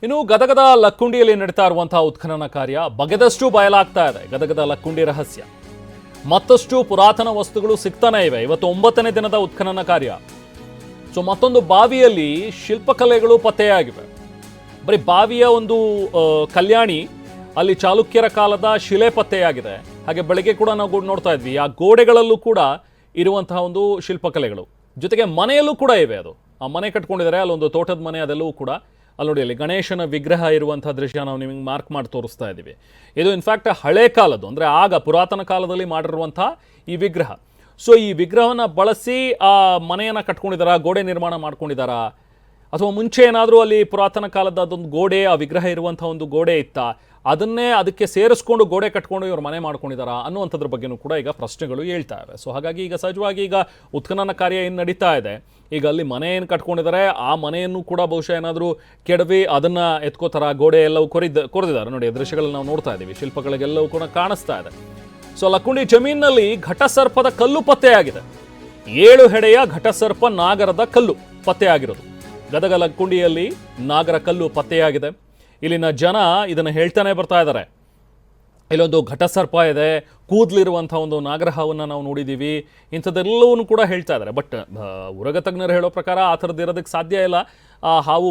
ಇನ್ನು ಗದಗದ ಲಕ್ಕುಂಡಿಯಲ್ಲಿ ನಡೀತಾ ಇರುವಂತಹ ಉತ್ಖನನ ಕಾರ್ಯ ಬಗೆದಷ್ಟು ಬಯಲಾಗ್ತಾ ಇದೆ. ಗದಗದ ಲಕ್ಕುಂಡಿ ರಹಸ್ಯ, ಮತ್ತಷ್ಟು ಪುರಾತನ ವಸ್ತುಗಳು ಸಿಗ್ತಾನೆ ಇವೆ. ಇವತ್ತು 9ನೇ ದಿನದ ಉತ್ಖನನ ಕಾರ್ಯ. ಸೊ ಮತ್ತೊಂದು ಬಾವಿಯಲ್ಲಿ ಶಿಲ್ಪಕಲೆಗಳು ಪತ್ತೆಯಾಗಿವೆ. ಬರೀ ಬಾವಿಯ ಒಂದು ಕಲ್ಯಾಣಿ, ಅಲ್ಲಿ ಚಾಲುಕ್ಯರ ಕಾಲದ ಶಿಲೆ ಪತ್ತೆಯಾಗಿದೆ. ಹಾಗೆ ಬೆಳಗ್ಗೆ ಕೂಡ ನಾವು ನೋಡ್ತಾ ಇದ್ವಿ, ಆ ಗೋಡೆಗಳಲ್ಲೂ ಕೂಡ ಇರುವಂತಹ ಒಂದು ಶಿಲ್ಪಕಲೆಗಳು, ಜೊತೆಗೆ ಮನೆಯಲ್ಲೂ ಕೂಡ ಇವೆ. ಅದು ಆ ಮನೆ ಕಟ್ಕೊಂಡಿದ್ದಾರೆ, ಅಲ್ಲೊಂದು ತೋಟದ ಮನೆ, ಅದೆಲ್ಲವೂ ಕೂಡ ಅಲ್ಲಿ ನೋಡಿ, ಅಲ್ಲಿ ಗಣೇಶನ ವಿಗ್ರಹ ಇರುವಂಥ ದೃಶ್ಯ ನಾವು ನಿಮಗೆ ಮಾರ್ಕ್ ಮಾಡಿ ತೋರಿಸ್ತಾ ಇದ್ದೀವಿ. ಇದು ಇನ್ಫ್ಯಾಕ್ಟ್ ಹಳೆ ಕಾಲದ್ದು, ಅಂದರೆ ಆಗ ಪುರಾತನ ಕಾಲದಲ್ಲಿ ಮಾಡಿರುವಂಥ ಈ ವಿಗ್ರಹ. ಸೊ ಈ ವಿಗ್ರಹವನ್ನು ಬಳಸಿ ಆ ಮನೆಯನ್ನು ಕಟ್ಕೊಂಡಿದ್ದಾರಾ, ಗೋಡೆ ನಿರ್ಮಾಣ ಮಾಡ್ಕೊಂಡಿದ್ದಾರಾ, ಅಥವಾ ಮುಂಚೆ ಏನಾದರೂ ಅಲ್ಲಿ ಪುರಾತನ ಕಾಲದ ಅದೊಂದು ಗೋಡೆ, ಆ ವಿಗ್ರಹ ಇರುವಂಥ ಒಂದು ಗೋಡೆ ಇತ್ತಾ, ಅದಕ್ಕೆ ಸೇರಿಸ್ಕೊಂಡು ಗೋಡೆ ಕಟ್ಕೊಂಡು ಇವರು ಮನೆ ಮಾಡ್ಕೊಂಡಿದ್ದಾರಾ ಅನ್ನುವಂಥದ್ರ ಬಗ್ಗೆನೂ ಕೂಡ ಈಗ ಪ್ರಶ್ನೆಗಳು ಹೇಳ್ತಾ ಇವೆ. ಸೊ ಹಾಗಾಗಿ ಈಗ ಸಹಜವಾಗಿ ಈಗ ಉತ್ಖನನ ಕಾರ್ಯ ಏನು ನಡೀತಾ ಇದೆ, ಈಗ ಅಲ್ಲಿ ಮನೆ ಏನು ಕಟ್ಕೊಂಡಿದ್ದಾರೆ, ಆ ಮನೆಯನ್ನು ಕೂಡ ಬಹುಶಃ ಏನಾದರೂ ಕೆಡವಿ ಅದನ್ನು ಎತ್ಕೋತಾರ, ಗೋಡೆ ಎಲ್ಲವೂ ಕೊರೆದಿದ್ದಾರೆ. ನೋಡಿ, ದೃಶ್ಯಗಳಲ್ಲಿ ನಾವು ನೋಡ್ತಾ ಇದ್ದೀವಿ, ಶಿಲ್ಪಗಳಿಗೆಲ್ಲವೂ ಕೂಡ ಕಾಣಿಸ್ತಾ ಇದೆ. ಸೊ ಲಕ್ಕುಂಡಿ ಜಮೀನಿನಲ್ಲಿ ಘಟಸರ್ಪದ ಕಲ್ಲು ಪತ್ತೆಯಾಗಿದೆ. 7 ಹೆಡೆಯ ಘಟಸರ್ಪ ನಾಗರದ ಕಲ್ಲು ಪತ್ತೆಯಾಗಿರೋದು. ಗದಗ ಲಕ್ಕುಂಡಿಯಲ್ಲಿ ನಾಗರ ಕಲ್ಲು ಪತ್ತೆಯಾಗಿದೆ. ಇಲ್ಲಿನ ಜನ ಇದನ್ನು ಹೇಳ್ತಾನೆ ಬರ್ತಾ ಇದ್ದಾರೆ. ಇಲ್ಲೊಂದು ಘಟಸರ್ಪ ಇದೆ, ಕೂದಲಿರುವಂಥ ಒಂದು ನಾಗರಹಾವನ್ನು ನಾವು ನೋಡಿದ್ದೀವಿ, ಇಂಥದ್ದೆಲ್ಲವೂ ಕೂಡ ಹೇಳ್ತಾ ಇದ್ದಾರೆ. ಬಟ್ ಉರಗ ತಜ್ಞರು ಹೇಳೋ ಪ್ರಕಾರ ಆ ಥರದ್ದು ಇರೋದಕ್ಕೆ ಸಾಧ್ಯ ಇಲ್ಲ, ಆ ಹಾವು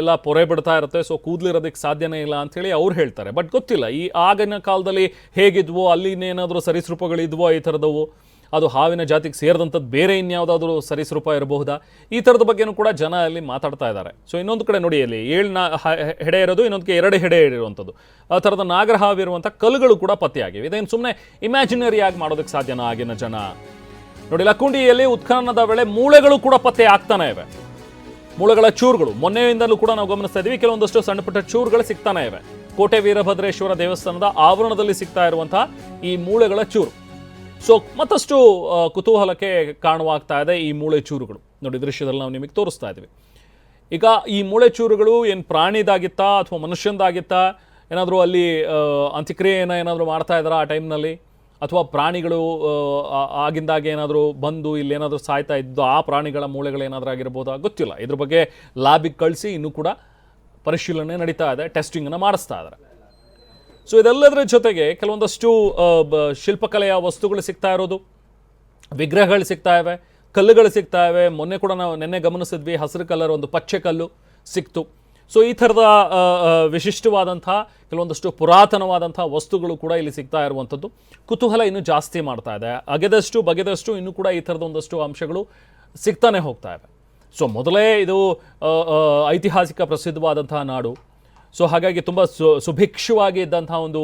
ಎಲ್ಲ ಪೊರೆ ಬಿಡ್ತಾ ಇರುತ್ತೆ, ಸೊ ಕೂದಲಿರೋದಕ್ಕೆ ಸಾಧ್ಯನೇ ಇಲ್ಲ ಅಂಥೇಳಿ ಅವ್ರು ಹೇಳ್ತಾರೆ. ಬಟ್ ಗೊತ್ತಿಲ್ಲ ಈ ಆಗಿನ ಕಾಲದಲ್ಲಿ ಹೇಗಿದ್ವೋ, ಅಲ್ಲಿನೇನಾದರೂ ಸರೀಸೃಪಗಳಿದ್ವೋ ಈ ಥರದವು, ಅದು ಹಾವಿನ ಜಾತಿಗೆ ಸೇರಿದಂಥದ್ದು ಬೇರೆ ಇನ್ಯಾವುದಾದ್ರೂ ಸರೀಸೃಪ ಇರಬಹುದಾ, ಈ ಥರದ ಬಗ್ಗೆನೂ ಕೂಡ ಜನ ಅಲ್ಲಿ ಮಾತಾಡ್ತಾ ಇದ್ದಾರೆ. ಸೊ ಇನ್ನೊಂದು ಕಡೆ ನೋಡಿ, ಅಲ್ಲಿ 7 ಹೆಡೆ ಇರೋದು, ಇನ್ನೊಂದಕ್ಕೆ 2 ಹೆಡೆ ಇರುವಂಥದ್ದು, ಆ ಥರದ ನಾಗರ ಹಾವಿರುವಂಥ ಕಲ್ಲುಗಳು ಕೂಡ ಪತ್ತೆಯಾಗಿವೆ. ಇದೇನು ಸುಮ್ಮನೆ ಇಮ್ಯಾಜಿನರಿ ಆಗಿ ಮಾಡೋದಕ್ಕೆ ಸಾಧ್ಯನಾ ಆಗಿನ ಜನ? ನೋಡಿ, ಲಕ್ಕುಂಡಿಯಲ್ಲಿ ಉತ್ಖನನದ ವೇಳೆ ಮೂಳೆಗಳು ಕೂಡ ಪತ್ತೆ ಆಗ್ತಾನೆ ಇವೆ. ಮೂಳೆಗಳ ಚೂರುಗಳು ಮೊನ್ನೆಯಿಂದಲೂ ಕೂಡ ನಾವು ಗಮನಿಸ್ತಾ ಇದ್ದೀವಿ, ಕೆಲವೊಂದಷ್ಟು ಸಣ್ಣ ಪುಟ್ಟ ಚೂರುಗಳು ಸಿಗ್ತಾನೆ ಇವೆ. ಕೋಟೆ ವೀರಭದ್ರೇಶ್ವರ ದೇವಸ್ಥಾನದ ಆವರಣದಲ್ಲಿ ಸಿಗ್ತಾ ಇರುವಂಥ ಈ ಮೂಳೆಗಳ ಚೂರು, ಸೊ ಮತ್ತಷ್ಟು ಕುತೂಹಲಕ್ಕೆ ಕಾರಣವಾಗ್ತಾ ಇದೆ ಈ ಮೂಳೆ ಚೂರುಗಳು. ನೋಡಿ, ದೃಶ್ಯದಲ್ಲಿ ನಾವು ನಿಮಗೆ ತೋರಿಸ್ತಾ ಇದ್ದೀವಿ. ಈಗ ಈ ಮೂಳೆ ಚೂರುಗಳು ಏನು ಪ್ರಾಣಿದಾಗಿತ್ತಾ ಅಥವಾ ಮನುಷ್ಯಂದಾಗಿತ್ತಾ, ಏನಾದರೂ ಅಲ್ಲಿ ಅಂತ್ಯಕ್ರಿಯೆಯನ್ನು ಏನಾದರೂ ಮಾಡ್ತಾ ಇದ್ದಾರಾ ಆ ಟೈಮ್ನಲ್ಲಿ, ಅಥವಾ ಪ್ರಾಣಿಗಳು ಆಗಿಂದಾಗೆ ಏನಾದರೂ ಬಂದು ಇಲ್ಲೇನಾದರೂ ಸಾಯ್ತಾ ಇದ್ದು ಆ ಪ್ರಾಣಿಗಳ ಮೂಳೆಗಳೇನಾದರೂ ಆಗಿರ್ಬೋದಾ, ಗೊತ್ತಿಲ್ಲ. ಇದ್ರ ಬಗ್ಗೆ ಲ್ಯಾಬಿಗೆ ಕಳಿಸಿ ಇನ್ನೂ ಕೂಡ ಪರಿಶೀಲನೆ ನಡೀತಾ ಇದೆ, ಟೆಸ್ಟಿಂಗನ್ನು ಮಾಡಿಸ್ತಾ ಇದ್ದಾರೆ. ಸೊ ಇದೆಲ್ಲದರ ಜೊತೆಗೆ ಕೆಲವೊಂದಷ್ಟು ಶಿಲ್ಪಕಲೆಯ ವಸ್ತುಗಳು ಸಿಗ್ತಾ ಇರೋದು, ವಿಗ್ರಹಗಳು ಸಿಗ್ತಾ ಇವೆ, ಕಲ್ಲುಗಳು ಸಿಗ್ತಾ ಇವೆ. ಮೊನ್ನೆ ಕೂಡ ನಾವು ನಿನ್ನೆ ಗಮನಿಸಿದ್ವಿ, ಹಸಿರು ಕಲರ್ ಒಂದು ಪಚ್ಚೆ ಕಲ್ಲು ಸಿಕ್ತು. ಸೊ ಈ ಥರದ ವಿಶಿಷ್ಟವಾದಂಥ ಕೆಲವೊಂದಷ್ಟು ಪುರಾತನವಾದಂಥ ವಸ್ತುಗಳು ಕೂಡ ಇಲ್ಲಿ ಸಿಗ್ತಾ ಇರುವಂಥದ್ದು ಕುತೂಹಲ ಇನ್ನೂ ಜಾಸ್ತಿ ಮಾಡ್ತಾ ಇದೆ. ಬಗೆದಷ್ಟು ಇನ್ನೂ ಕೂಡ ಈ ಥರದ ಒಂದಷ್ಟು ಅಂಶಗಳು ಸಿಗ್ತಾನೆ ಹೋಗ್ತಾ ಇವೆ. ಸೊ ಮೊದಲೇ ಇದು ಐತಿಹಾಸಿಕ ಪ್ರಸಿದ್ಧವಾದಂತಹ ನಾಡು. ಸೊ ಹಾಗಾಗಿ ತುಂಬ ಸುಭಿಕ್ಷವಾಗಿ ಇದ್ದಂಥ ಒಂದು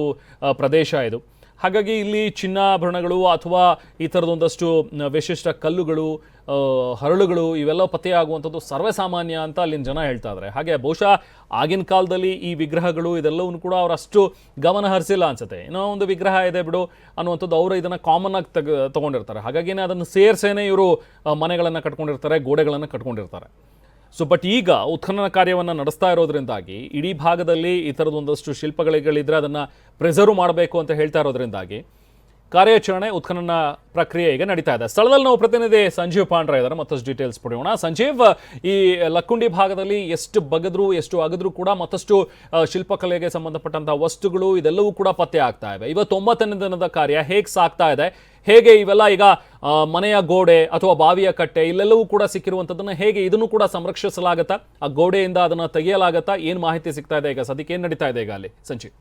ಪ್ರದೇಶ ಇದು. ಹಾಗಾಗಿ ಇಲ್ಲಿ ಚಿನ್ನಾಭರಣಗಳು ಅಥವಾ ಈ ಥರದೊಂದಷ್ಟು ವಿಶಿಷ್ಟ ಕಲ್ಲುಗಳು, ಹರಳುಗಳು ಇವೆಲ್ಲ ಪತ್ತೆಯಾಗುವಂಥದ್ದು ಸರ್ವೇಸಾಮಾನ್ಯ ಅಂತ ಅಲ್ಲಿನ ಜನ ಹೇಳ್ತಾ ಇದ್ದಾರೆ. ಹಾಗೆ ಬಹುಶಃ ಆಗಿನ ಕಾಲದಲ್ಲಿ ಈ ವಿಗ್ರಹಗಳು ಇದೆಲ್ಲವೂ ಕೂಡ ಅವರು ಅಷ್ಟು ಗಮನ ಹರಿಸಿಲ್ಲ ಅನ್ಸುತ್ತೆ. ಏನೋ ಒಂದು ವಿಗ್ರಹ ಇದೆ ಬಿಡು ಅನ್ನುವಂಥದ್ದು ಅವರು ಇದನ್ನು ಕಾಮನ್ ಆಗಿ ತೊಗೊಂಡಿರ್ತಾರೆ. ಹಾಗಾಗಿನೇ ಅದನ್ನು ಸೇರ್ಸೇನೆ ಇವರು ಮನೆಗಳನ್ನು ಕಟ್ಕೊಂಡಿರ್ತಾರೆ, ಗೋಡೆಗಳನ್ನು ಕಟ್ಕೊಂಡಿರ್ತಾರೆ. ಸೊ ಬಟ್ ಈಗ ಉತ್ಖನನ ಕಾರ್ಯವನ್ನು ನಡೆಸ್ತಾ ಇರೋದ್ರಿಂದಾಗಿ ಇಡೀ ಭಾಗದಲ್ಲಿ ಈ ಥರದೊಂದಷ್ಟು ಶಿಲ್ಪಗಳಿದ್ರೆ ಅದನ್ನು ಪ್ರಿಸರ್ವ್ ಮಾಡಬೇಕು ಅಂತ ಹೇಳ್ತಾ ಇರೋದ್ರಿಂದಾಗಿ ಕಾರ್ಯಾಚರಣೆ, ಉತ್ಖನನ ಪ್ರಕ್ರಿಯೆ ಈಗ ನಡೀತಾ ಇದೆ. ಸ್ಥಳದಲ್ಲಿ ನಾವು ಪ್ರತಿನಿಧಿ ಸಂಜೀವ್ ಪಾಂಡ್ರ ಇದ್ದಾರೆ, ಮತ್ತಷ್ಟು ಡೀಟೇಲ್ಸ್ ಪಡೆಯೋಣ. ಸಂಜೀವ್, ಈ ಲಕ್ಕುಂಡಿ ಭಾಗದಲ್ಲಿ ಎಷ್ಟು ಬಗೆದ್ರು ಎಷ್ಟು ಅಗದ್ರು ಕೂಡ ಮತ್ತಷ್ಟು ಶಿಲ್ಪಕಲೆಗೆ ಸಂಬಂಧಪಟ್ಟಂತಹ ವಸ್ತುಗಳು ಇದೆಲ್ಲವೂ ಕೂಡ ಪತ್ತೆ ಆಗ್ತಾ ಇವೆ. ಇವತ್ತು 9ನೇ ದಿನದ ಕಾರ್ಯ ಹೇಗೆ ಸಾಗ್ತಾ ಇದೆ, ಹೇಗೆ ಇವೆಲ್ಲ ಈಗ ಮನೆಯ ಗೋಡೆ ಅಥವಾ ಬಾವಿಯ ಕಟ್ಟೆ ಇಲ್ಲೆಲ್ಲವೂ ಕೂಡ ಸಿಕ್ಕಿರುವಂಥದ್ದನ್ನು ಹೇಗೆ ಇದನ್ನು ಕೂಡ ಸಂರಕ್ಷಿಸಲಾಗತ್ತಾ, ಆ ಗೋಡೆಯಿಂದ ಅದನ್ನು ತೆಗೆಯಲಾಗತ್ತಾ, ಏನು ಮಾಹಿತಿ ಸಿಗ್ತಾ ಇದೆ ಈಗ ಸದ್ಯಕ್ಕೆ, ಏನು ನಡೀತಾ ಇದೆ ಈಗ ಅಲ್ಲಿ ಸಂಜೀವ್?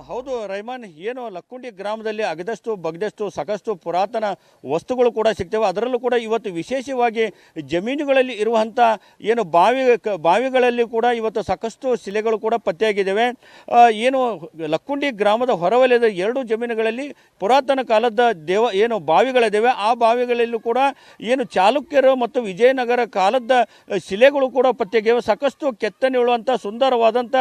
ಹೌದು ರೈಮಾನ್, ಏನು ಲಕ್ಕುಂಡಿ ಗ್ರಾಮದಲ್ಲಿ ಅಗದಷ್ಟು ಬಗ್ದಷ್ಟು ಸಾಕಷ್ಟು ಪುರಾತನ ವಸ್ತುಗಳು ಕೂಡ ಸಿಗ್ತವೆ. ಅದರಲ್ಲೂ ಕೂಡ ಇವತ್ತು ವಿಶೇಷವಾಗಿ ಜಮೀನುಗಳಲ್ಲಿ ಇರುವಂಥ ಏನು ಬಾವಿಗಳಲ್ಲಿ ಕೂಡ ಇವತ್ತು ಸಾಕಷ್ಟು ಶಿಲೆಗಳು ಕೂಡ ಪತ್ತೆಯಾಗಿದ್ದಾವೆ. ಏನು ಲಕ್ಕುಂಡಿ ಗ್ರಾಮದ ಹೊರವಲಯದ 2 ಜಮೀನುಗಳಲ್ಲಿ ಪುರಾತನ ಕಾಲದ ಏನು ಬಾವಿಗಳಿದ್ದಾವೆ, ಆ ಬಾವಿಗಳಲ್ಲೂ ಕೂಡ ಏನು ಚಾಲುಕ್ಯರು ಮತ್ತು ವಿಜಯನಗರ ಕಾಲದ ಶಿಲೆಗಳು ಕೂಡ ಪತ್ತೆಯಾಗಿವೆ. ಸಾಕಷ್ಟು ಕೆತ್ತನೆ ಉಳ್ಳುವಂಥ ಸುಂದರವಾದಂಥ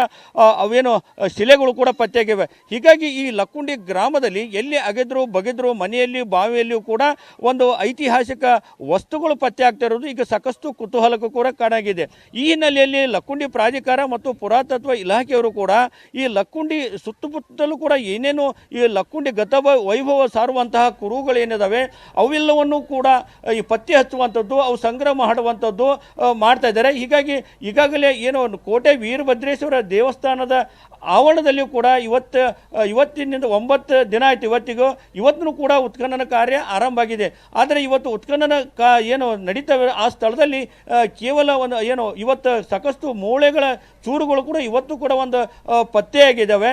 ಅವೇನು ಶಿಲೆಗಳು ಕೂಡ ಪತ್ತೆಯಾಗಿವೆ. ಹೀಗಾಗಿ ಈ ಲಕ್ಕುಂಡಿ ಗ್ರಾಮದಲ್ಲಿ ಎಲ್ಲಿ ಅಗೆದ್ರು ಬಗೆದ್ರು ಮನೆಯಲ್ಲಿ ಬಾವಿಯಲ್ಲಿಯೂ ಕೂಡ ಒಂದು ಐತಿಹಾಸಿಕ ವಸ್ತುಗಳು ಪತ್ತೆ ಆಗ್ತಾ ಇರೋದು ಈಗ ಸಾಕಷ್ಟು ಕುತೂಹಲಕ್ಕೂ ಕೂಡ ಕಾರಣಾಗಿದೆ. ಈ ಹಿನ್ನೆಲೆಯಲ್ಲಿ ಲಕ್ಕುಂಡಿ ಪ್ರಾಧಿಕಾರ ಮತ್ತು ಪುರಾತತ್ವ ಇಲಾಖೆಯವರು ಕೂಡ ಈ ಲಕ್ಕುಂಡಿ ಸುತ್ತಮುತ್ತಲೂ ಕೂಡ ಏನೇನು ಈ ಲಕ್ಕುಂಡಿ ವೈಭವ ಸಾರುವಂತಹ ಕುರುಹುಗಳೇನಿದಾವೆ ಅವೆಲ್ಲವನ್ನು ಕೂಡ ಈ ಪತ್ತೆ ಹಚ್ಚುವಂಥದ್ದು, ಅವು ಸಂಗ್ರಹ ಮಾಡುವಂಥದ್ದು ಮಾಡ್ತಾ ಇದ್ದಾರೆ. ಹೀಗಾಗಿ ಈಗಾಗಲೇ ಏನು ಕೋಟೆ ವೀರಭದ್ರೇಶ್ವರ ದೇವಸ್ಥಾನದ ಆವರಣದಲ್ಲಿಯೂ ಕೂಡ ಇವತ್ತಿನಿಂದ 9 ದಿನ ಆಯಿತು. ಇವತ್ತಿನೂ ಕೂಡ ಉತ್ಖನನ ಕಾರ್ಯ ಆರಂಭ ಆಗಿದೆ. ಆದರೆ ಇವತ್ತು ಉತ್ಖನನ ಏನು ನಡೀತವೆ ಆ ಸ್ಥಳದಲ್ಲಿ ಕೇವಲ ಒಂದು ಏನು ಇವತ್ತು ಸಾಕಷ್ಟು ಮೂಳೆಗಳ ಚೂರುಗಳು ಕೂಡ ಇವತ್ತು ಕೂಡ ಒಂದು ಪತ್ತೆಯಾಗಿದ್ದಾವೆ.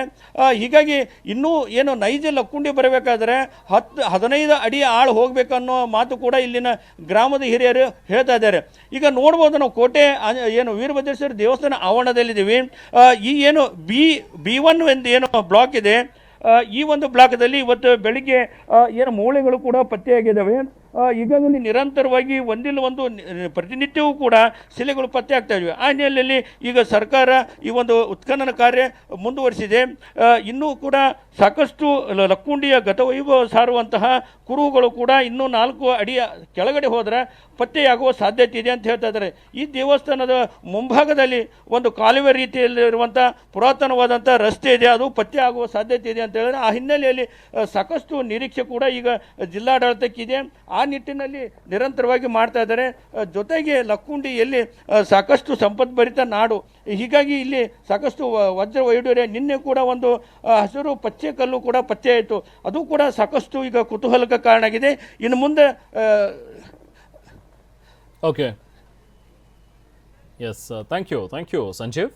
ಹೀಗಾಗಿ ಇನ್ನೂ ಏನು ನೈಜ ಲಕ್ಕುಂಡಿ ಬರಬೇಕಾದ್ರೆ 15 ಅಡಿ ಆಳು ಹೋಗಬೇಕನ್ನೋ ಮಾತು ಕೂಡ ಇಲ್ಲಿನ ಗ್ರಾಮದ ಹಿರಿಯರು ಹೇಳ್ತಾ ಇದ್ದಾರೆ. ಈಗ ನೋಡ್ಬೋದು ನಾವು ಕೋಟೆ ಏನು ವೀರಭದ್ರೇಶ್ವರ ದೇವಸ್ಥಾನ ಆವರಣದಲ್ಲಿದ್ದೀವಿ. ಈ ಏನು B1 ಎಂದು ಏನು ಬ್ಲಾಕ್ ಇದೆ, ಈ ಒಂದು ಬ್ಲಾಕ್ದಲ್ಲಿ ಇವತ್ತು ಬೆಳಿಗ್ಗೆ ಏನು ಮೂಳೆಗಳು ಕೂಡ ಪತ್ತೆಯಾಗಿದ್ದಾವೆ. ಈಗಾಗಲೇ ನಿರಂತರವಾಗಿ ಒಂದಿಲ್ಲ ಒಂದು ಪ್ರತಿನಿತ್ಯವೂ ಕೂಡ ಶಿಲೆಗಳು ಪತ್ತೆ ಆಗ್ತಾ ಇವೆ. ಆ ಹಿನ್ನೆಲೆಯಲ್ಲಿ ಈಗ ಸರ್ಕಾರ ಈ ಒಂದು ಉತ್ಖನನ ಕಾರ್ಯ ಮುಂದುವರಿಸಿದೆ. ಇನ್ನೂ ಕೂಡ ಸಾಕಷ್ಟು ಲಕ್ಕುಂಡಿಯ ಗತವೈಭವ ಸಾರುವಂತಹ ಕುರುಹುಗಳು ಕೂಡ ಇನ್ನೂ 4 ಅಡಿಯ ಕೆಳಗಡೆ ಹೋದರೆ ಪತ್ತೆಯಾಗುವ ಸಾಧ್ಯತೆ ಇದೆ ಅಂತ ಹೇಳ್ತಾ ಇದ್ದಾರೆ. ಈ ದೇವಸ್ಥಾನದ ಮುಂಭಾಗದಲ್ಲಿ ಒಂದು ಕಾಲುವೆ ರೀತಿಯಲ್ಲಿರುವಂಥ ಪುರಾತನವಾದಂಥ ರಸ್ತೆ ಇದೆ, ಅದು ಪತ್ತೆ ಆಗುವ ಸಾಧ್ಯತೆ ಇದೆ ಅಂತ ಹೇಳಿದ್ರೆ ಆ ಹಿನ್ನೆಲೆಯಲ್ಲಿ ಸಾಕಷ್ಟು ನಿರೀಕ್ಷೆ ಕೂಡ ಈಗ ಜಿಲ್ಲಾಡಳಿತಕ್ಕಿದೆ. ಆ ನಿಟ್ಟಿನಲ್ಲಿ ನಿರಂತರವಾಗಿ ಮಾಡ್ತಾ ಇದ್ದಾರೆ. ಜೊತೆಗೆ ಲಕ್ಕುಂಡಿಯಲ್ಲಿ ಸಾಕಷ್ಟು ಸಂಪದ್ಭರಿತ ನಾಡು, ಹೀಗಾಗಿ ಇಲ್ಲಿ ಸಾಕಷ್ಟು ವಜ್ರ ವೈಡೂರ್ಯ, ನಿನ್ನೆ ಕೂಡ ಒಂದು ಹಸಿರು ಪಚ್ಚೆ ಕಲ್ಲು ಕೂಡ ಪತ್ತೆ ಆಯಿತು, ಅದು ಕೂಡ ಸಾಕಷ್ಟು ಈಗ ಕುತೂಹಲಕ್ಕೆ ಕಾರಣ ಆಗಿದೆ. ಇನ್ನು ಮುಂದೆ okay, yes, thank you Sanjeev.